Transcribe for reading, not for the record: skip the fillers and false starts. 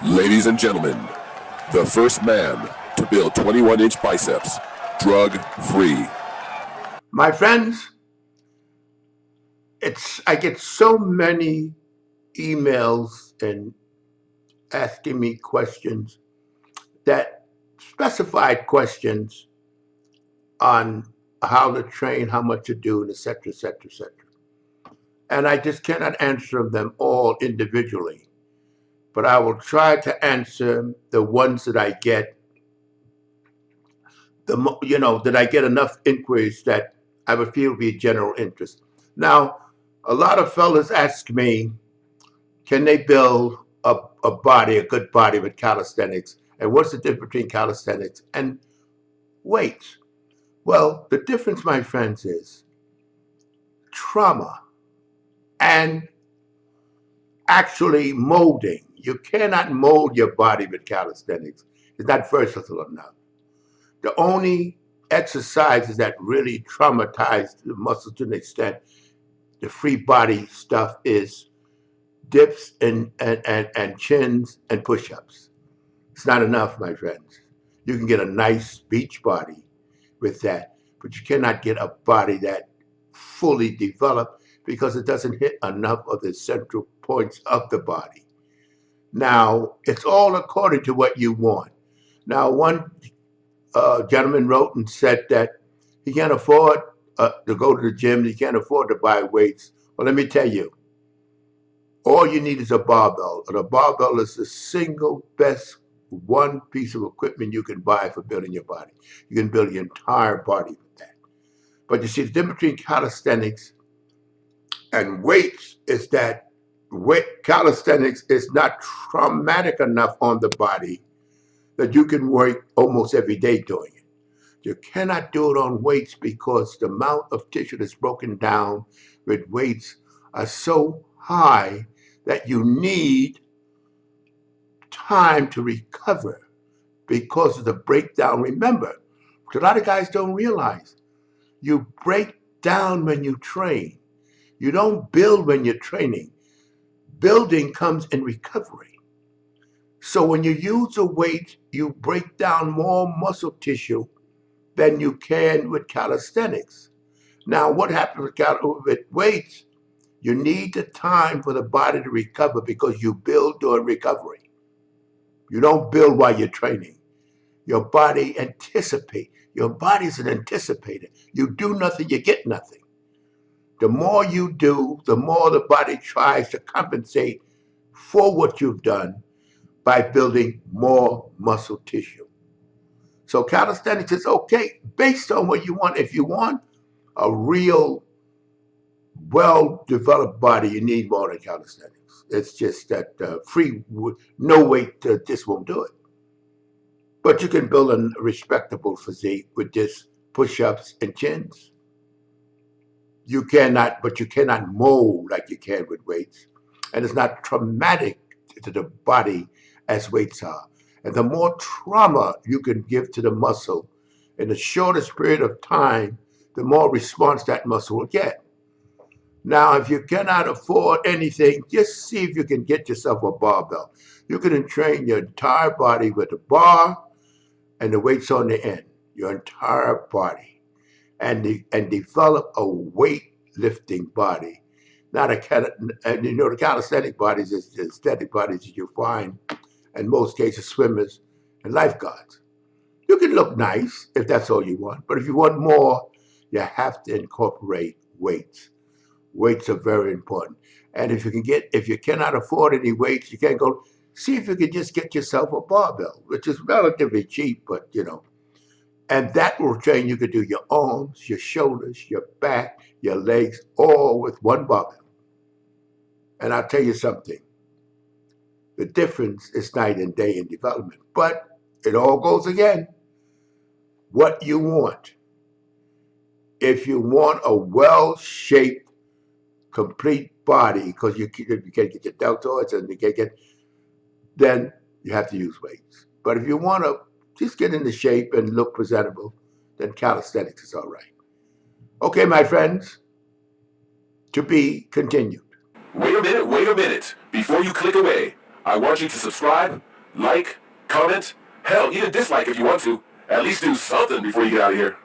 Ladies and gentlemen, the first man to build 21-inch biceps, drug-free. My friends, I get so many emails and asking me questions, that specified questions on how to train, how much to do, and et cetera, et cetera, et cetera. And I just cannot answer them all individually, but I will try to answer the ones that I get, that I get enough inquiries that I would feel be general interest. Now, a lot of fellas ask me, can they build a good body with calisthenics? And what's the difference between calisthenics and weights? Well, the difference, my friends, is trauma and actually molding. You cannot mold your body with calisthenics. It's not versatile enough. The only exercises that really traumatize the muscles to an extent, the free body stuff, is dips and chins and push-ups. It's not enough, my friends. You can get a nice beach body with that, but you cannot get a body that fully developed because it doesn't hit enough of the central points of the body. Now, it's all according to what you want. Now, one gentleman wrote and said that he can't afford to go to the gym, he can't afford to buy weights. Well, let me tell you, all you need is a barbell. And a barbell is the single best one piece of equipment you can buy for building your body. You can build your entire body with that. But you see, the difference between calisthenics and weights is that calisthenics is not traumatic enough on the body that you can work almost every day doing it. You cannot do it on weights because the amount of tissue that's broken down with weights are so high that you need time to recover because of the breakdown. Remember, what a lot of guys don't realize, you break down when you train. You don't build when you're training. Building comes in recovery. So when you use a weight, you break down more muscle tissue than you can with calisthenics. Now, what happens with weights? You need the time for the body to recover because you build during recovery. You don't build while you're training. Your body anticipates. Your body's an anticipator. You do nothing, you get nothing. The more you do, the more the body tries to compensate for what you've done by building more muscle tissue. So calisthenics is okay based on what you want. If you want a real well-developed body, you need more than calisthenics. It's just that no weight just won't do it. But you can build a respectable physique with just push-ups and chins. You cannot mold like you can with weights. And it's not traumatic to the body as weights are. And the more trauma you can give to the muscle in the shortest period of time, the more response that muscle will get. Now, if you cannot afford anything, just see if you can get yourself a barbell. You can train your entire body with a bar and the weights on the end, your entire body, and develop a weightlifting body. Not the calisthenic bodies is the aesthetic bodies that you find in most cases swimmers and lifeguards. You can look nice if that's all you want, but if you want more, you have to incorporate weights. Weights are very important. And if you cannot afford any weights, you can go see if you can just get yourself a barbell, which is relatively cheap, but and that will train. You can do your arms, your shoulders, your back, your legs, all with one barbell. And I'll tell you something, the difference is night and day in development, but it all goes again, what you want. If you want a well-shaped, complete body, because you can't get your deltoids and you can't get, then you have to use weights. But if you want to just get into shape and look presentable, then calisthenics is all right. Okay, my friends, to be continued. Wait a minute. Before you click away, I want you to subscribe, like, comment, hell, even dislike if you want to. At least do something before you get out of here.